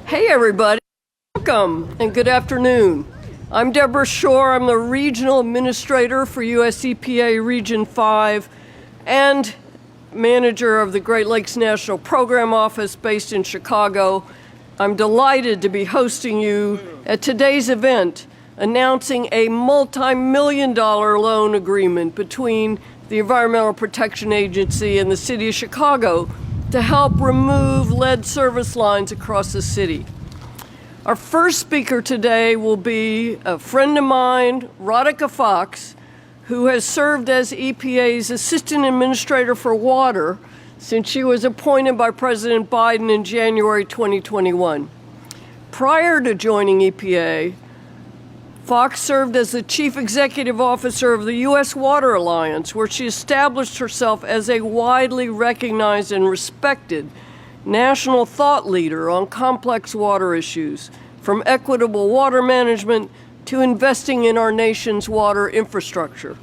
Hey everybody, welcome and good afternoon. I'm Deborah Shore. I'm the Regional Administrator for US EPA Region 5 and Manager of the Great Lakes National Program Office based in Chicago. I'm delighted to be hosting you at today's event, announcing a multi-million-dollar loan agreement between the Environmental Protection Agency and the City of Chicago to help remove lead service lines across the city. Our first speaker today will be a friend of mine, Radhika Fox, who has served as EPA's Assistant Administrator for Water since she was appointed by President Biden in January 2021. Prior to joining EPA, Fox served as the Chief Executive Officer of the U.S. Water Alliance, where she established herself as a widely recognized and respected national thought leader on complex water issues, from equitable water management to investing in our nation's water infrastructure.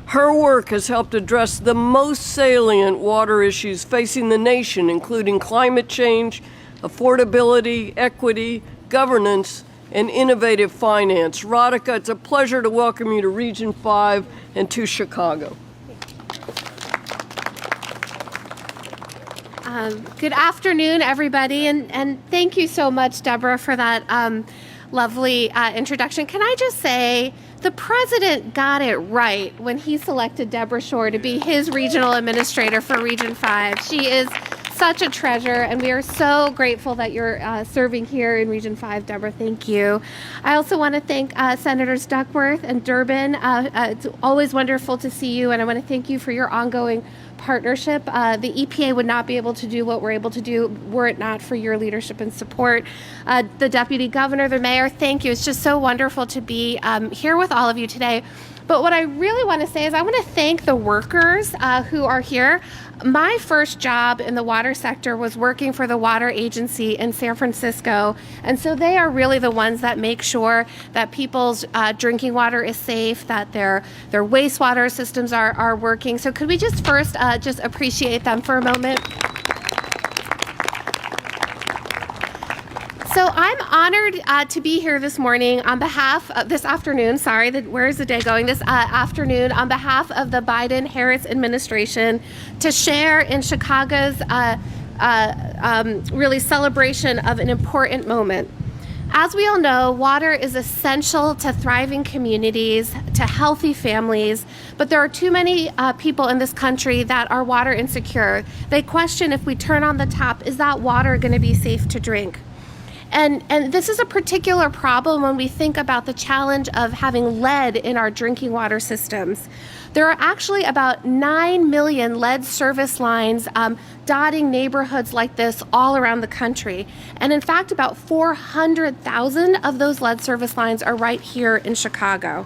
Her work has helped address the most salient water issues facing the nation, including climate change, affordability, equity, governance, and innovative finance. Radhika, it's a pleasure to welcome you to Region 5 and to Chicago. Good afternoon, everybody, and thank you so much, Deborah, for that lovely introduction. Can I just say, the president got it right when he selected Deborah Shore to be his regional administrator for Region 5. She is such a treasure, and we are so grateful that you're serving here in Region 5, Deborah. Thank you. I also want to thank Senators Duckworth and Durbin. It's always wonderful to see you, and I want to thank you for your ongoing partnership. The EPA would not be able to do what we're able to do were it not for your leadership and support. The Deputy Governor, the Mayor, thank you. It's just so wonderful to be here with all of you today. But what I really want to say is I want to thank the workers who are here. My first job in the water sector was working for the water agency in San Francisco. And so they are really the ones that make sure that people's drinking water is safe, that their wastewater systems are working. So could we just first just appreciate them for a moment? So I'm honored to be here this morning on behalf of this afternoon, where is the day going? This afternoon on behalf of the Biden-Harris administration to share in Chicago's really celebration of an important moment. As we all know, water is essential to thriving communities, to healthy families, but there are too many people in this country that are water insecure. They question, if we turn on the tap, is that water going to be safe to drink? And this is a particular problem when we think about the challenge of having lead in our drinking water systems. There are actually about 9 million lead service lines dotting neighborhoods like this all around the country. And in fact, about 400,000 of those lead service lines are right here in Chicago.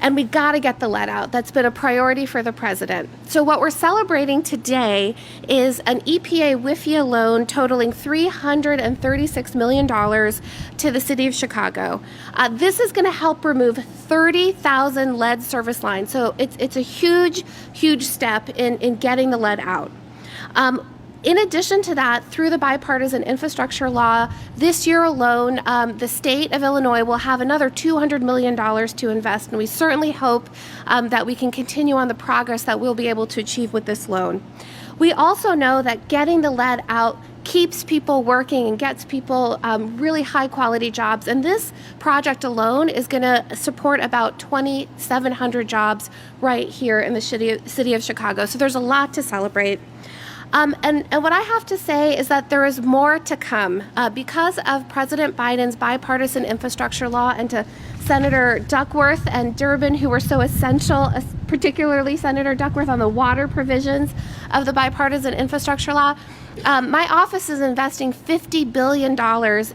And we got to get the lead out. That's been a priority for the president. So what we're celebrating today is an EPA WIFIA loan totaling $336 million to the city of Chicago. This is going to help remove 30,000 lead service lines. So it's a huge, huge step in getting the lead out. In addition to that, through the bipartisan infrastructure law, this year alone, the state of Illinois will have another $200 million to invest, and we certainly hope that we can continue on the progress that we'll be able to achieve with this loan. We also know that getting the lead out keeps people working and gets people really high quality jobs, and this project alone is going to support about 2,700 jobs right here in the city of Chicago. So there's a lot to celebrate. And what I have to say is that there is more to come because of President Biden's bipartisan infrastructure law, and to Senator Duckworth and Durbin, who were so essential, particularly Senator Duckworth, on the water provisions of the bipartisan infrastructure law. My office is investing $50 billion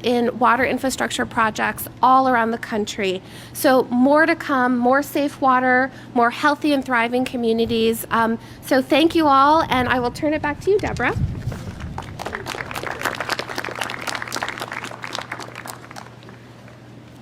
in water infrastructure projects all around the country. So more to come, more safe water, more healthy and thriving communities. So thank you all, and I will turn it back to you, Deborah.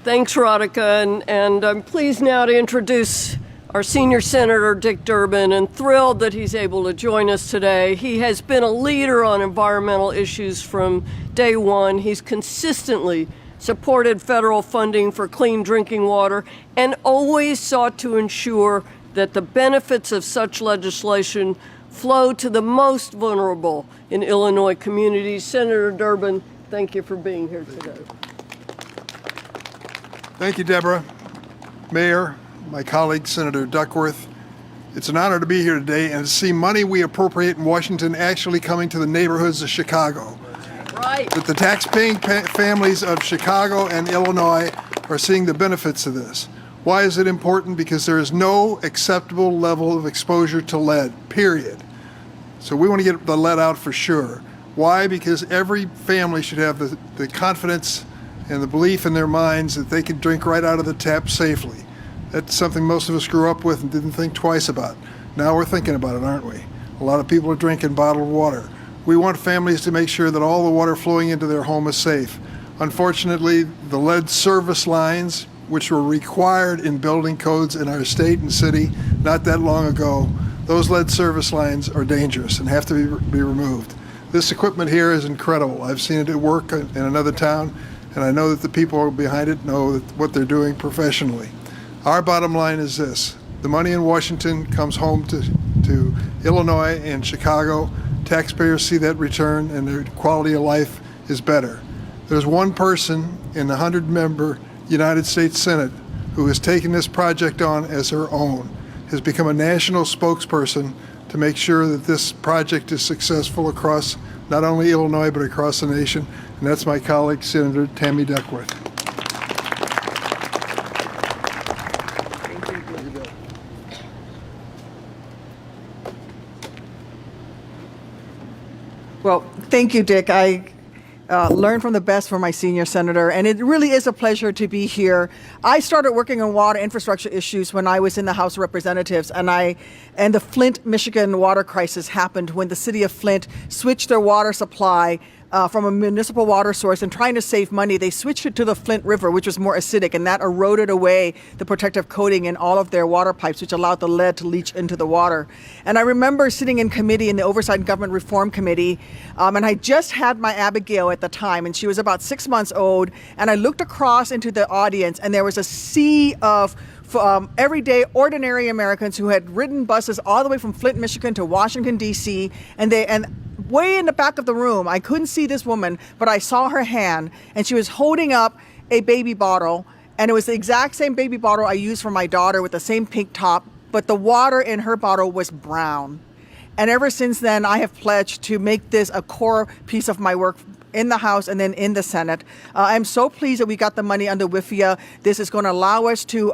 Thanks, Radhika, and I'm pleased now to introduce our senior senator, Dick Durbin, and thrilled that he's able to join us today. He has been a leader on environmental issues from day one. He's consistently supported federal funding for clean drinking water and always sought to ensure that the benefits of such legislation flow to the most vulnerable in Illinois communities. Senator Durbin, thank you for being here today. Thank you, Deborah. Mayor, my colleague, Senator Duckworth. It's an honor to be here today and to see money we appropriate in Washington actually coming to the neighborhoods of Chicago. Right. That the tax-paying families of Chicago and Illinois are seeing the benefits of this. Why is it important? Because there is no acceptable level of exposure to lead, period. So we want to get the lead out for sure. Why? Because every family should have the confidence and the belief in their minds that they can drink right out of the tap safely. That's something most of us grew up with and didn't think twice about. Now we're thinking about it, aren't we? A lot of people are drinking bottled water. We want families to make sure that all the water flowing into their home is safe. Unfortunately, the lead service lines, which were required in building codes in our state and city not that long ago, those lead service lines are dangerous and have to be removed. This equipment here is incredible. I've seen it at work in another town, and I know that the people behind it know what they're doing professionally. Our bottom line is this: the money in Washington comes home to Illinois and Chicago. Taxpayers see that return, and their quality of life is better. There's one person in the 100-member United States Senate who has taken this project on as her own, has become a national spokesperson to make sure that this project is successful across not only Illinois but across the nation, and that's my colleague, Senator Tammy Duckworth. Well, thank you, Dick. I learned from the best from my senior senator, and it really is a pleasure to be here. I started working on water infrastructure issues when I was in the House of Representatives, and the Flint, Michigan water crisis happened when the city of Flint switched their water supply from a municipal water source, and trying to save money, they switched it to the Flint River, which was more acidic, and that eroded away the protective coating in all of their water pipes, which allowed the lead to leach into the water. And I remember sitting in committee in the Oversight and Government Reform Committee, and I just had my Abigail at the time, and she was about 6 months old, and I looked across into the audience, and there was a sea of everyday, ordinary Americans who had ridden buses all the way from Flint, Michigan to Washington, D.C., and way in the back of the room, I couldn't see this woman, but I saw her hand, and she was holding up a baby bottle, and it was the exact same baby bottle I used for my daughter with the same pink top, but the water in her bottle was brown. And ever since then, I have pledged to make this a core piece of my work in the House and then in the Senate. I'm so pleased that we got the money under WIFIA. This is going to allow us to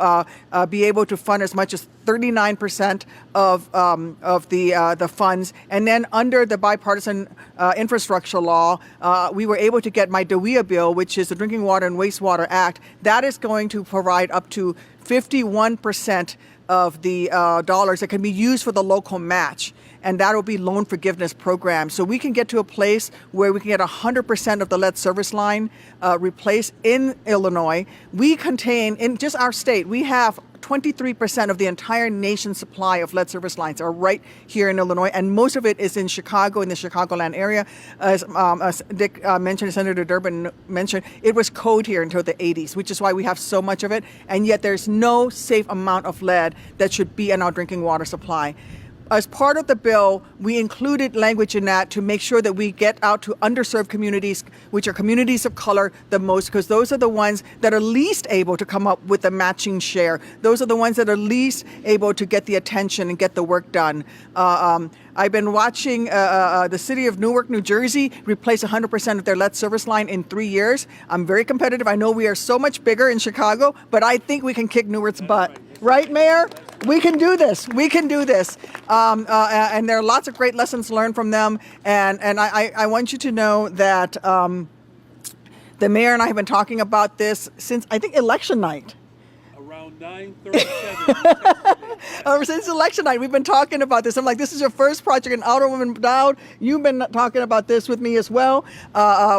be able to fund as much as 39% of the funds. And then under the bipartisan infrastructure law, we were able to get my WIFIA bill, which is the Drinking Water and Wastewater Act. That is going to provide up to 51% of the dollars that can be used for the local match. And that will be loan forgiveness program. So we can get to a place where we can get 100% of the lead service line replaced in Illinois. We contain, in just our state, we have 23% of the entire nation's supply of lead service lines are right here in Illinois, and most of it is in Chicago, in the Chicagoland area. As Dick mentioned, Senator Durbin mentioned, it was code here until the 80s, which is why we have so much of it, and yet there's no safe amount of lead that should be in our drinking water supply. As part of the bill, we included language in that to make sure that we get out to underserved communities, which are communities of color the most, because those are the ones that are least able to come up with a matching share. Those are the ones that are least able to get the attention and get the work done. I've been watching the city of Newark, New Jersey replace 100% of their lead service line in 3 years. I'm very competitive. I know we are so much bigger in Chicago, but I think we can kick Newark's butt. Right, Mayor? We can do this. We can do this. And there are lots of great lessons learned from them. And I want you to know that the mayor and I have been talking about this since, I think, election night. around 9:37. Since election night, we've been talking about this. I'm like, this is your first project in Outer Women Down. You've been talking about this with me as well,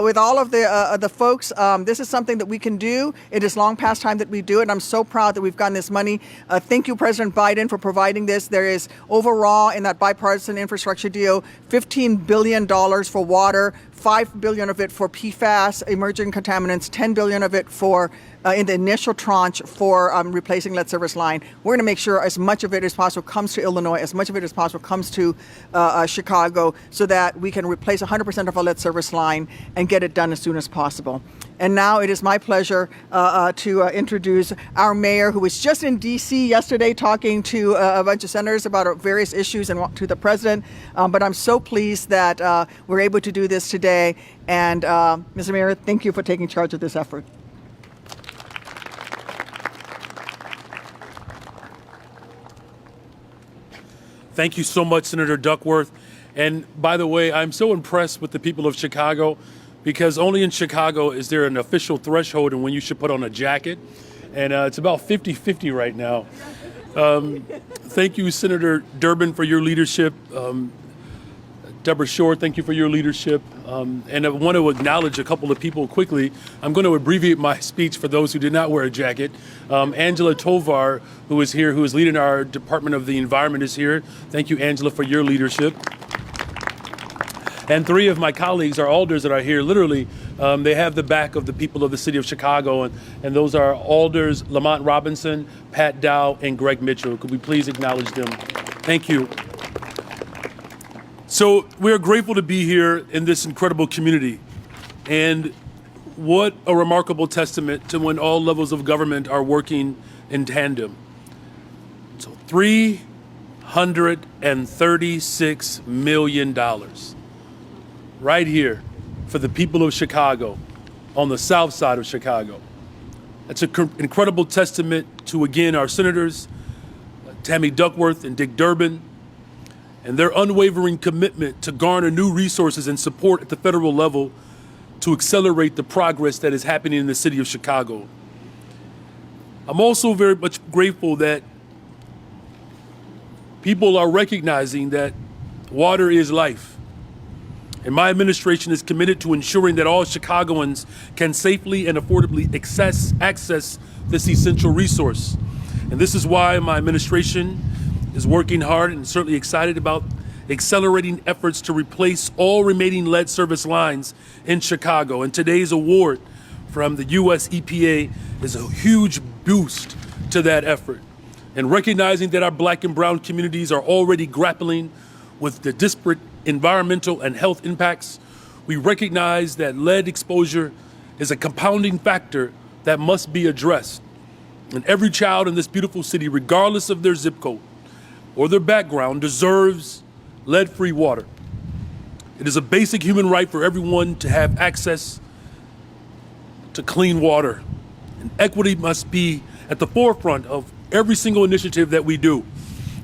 with all of the folks. This is something that we can do. It is long past time that we do it, and I'm so proud that we've gotten this money. Thank you, President Biden, for providing this. There is overall in that bipartisan infrastructure deal, $15 billion for water, $5 billion of it for PFAS, emerging contaminants, $10 billion of it for in the initial tranche for replacing lead service line. We're going to make sure as much of it as possible comes to Illinois, as much of it as possible comes to Chicago, so that we can replace 100% of our lead service line and get it done as soon as possible. And now it is my pleasure to introduce our mayor, who was just in D.C. yesterday talking to a bunch of senators about various issues and to the president. But I'm so pleased that we're able to do this today. And Mr. Mayor, thank you for taking charge of this effort. Thank you so much, Senator Duckworth. And by the way, I'm so impressed with the people of Chicago, because only in Chicago is there an official threshold and when you should put on a jacket. And it's about 50-50 right now. Thank you, Senator Durbin, for your leadership. Deborah Shore, thank you for your leadership. And I want to acknowledge a couple of people quickly. I'm going to abbreviate my speech for those who did not wear a jacket. Angela Tovar, who is here, who is leading our Department of the Environment, is here. Thank you, Angela, for your leadership. And three of my colleagues, our alders that are here, literally, they have the back of the people of the city of Chicago, and those are alders Lamont Robinson, Pat Dow, and Greg Mitchell. Could we please acknowledge them? Thank you. So we're grateful to be here in this incredible community. And what a remarkable testament to when all levels of government are working in tandem. So $336 million right here for the people of Chicago on the south side of Chicago. That's an incredible testament to, again, our senators, Tammy Duckworth and Dick Durbin, and their unwavering commitment to garner new resources and support at the federal level to accelerate the progress that is happening in the city of Chicago. I'm also very much grateful that people are recognizing that water is life. And my administration is committed to ensuring that all Chicagoans can safely and affordably access this essential resource. And this is why my administration is working hard and certainly excited about accelerating efforts to replace all remaining lead service lines in Chicago. And today's award from the U.S. EPA is a huge boost to that effort. And recognizing that our Black and brown communities are already grappling with the disparate environmental and health impacts, we recognize that lead exposure is a compounding factor that must be addressed. And every child in this beautiful city, regardless of their zip code or their background, deserves lead-free water. It is a basic human right for everyone to have access to clean water. And equity must be at the forefront of every single initiative that we do.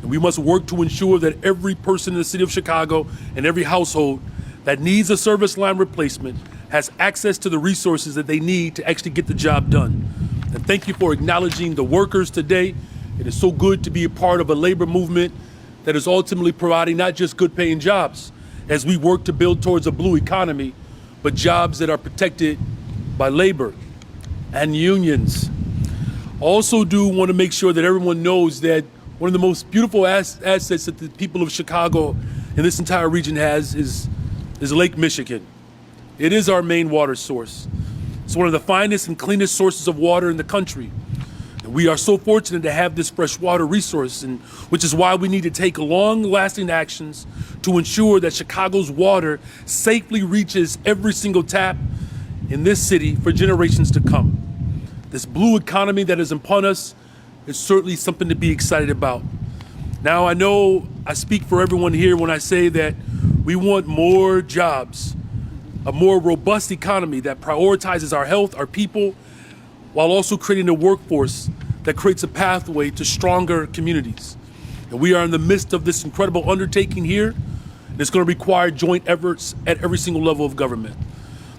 And we must work to ensure that every person in the city of Chicago and every household that needs a service line replacement has access to the resources that they need to actually get the job done. And thank you for acknowledging the workers today. It is so good to be a part of a labor movement that is ultimately providing not just good paying jobs as we work to build towards a blue economy, but jobs that are protected by labor and unions. I also do want to make sure that everyone knows that one of the most beautiful assets that the people of Chicago and this entire region has is Lake Michigan. It is our main water source. It's one of the finest and cleanest sources of water in the country. And we are so fortunate to have this freshwater resource, and which is why we need to take long-lasting actions to ensure that Chicago's water safely reaches every single tap in this city for generations to come. This blue economy that is upon us is certainly something to be excited about. Now, I know I speak for everyone here when I say that we want more jobs, a more robust economy that prioritizes our health, our people, while also creating a workforce that creates a pathway to stronger communities. And we are in the midst of this incredible undertaking here, and it's going to require joint efforts at every single level of government.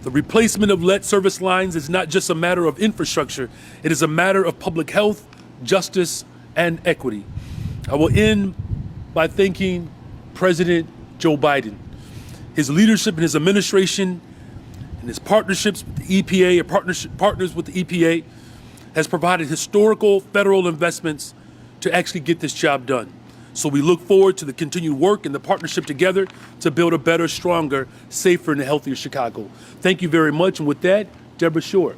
The replacement of lead service lines is not just a matter of infrastructure, it is a matter of public health, justice, and equity. I will end by thanking President Joe Biden. His leadership and his administration and his partnerships with the EPA, or partners with the EPA, has provided historical federal investments to actually get this job done. So we look forward to the continued work and the partnership together to build a better, stronger, safer, and healthier Chicago. Thank you very much. And with that, Deborah Shore.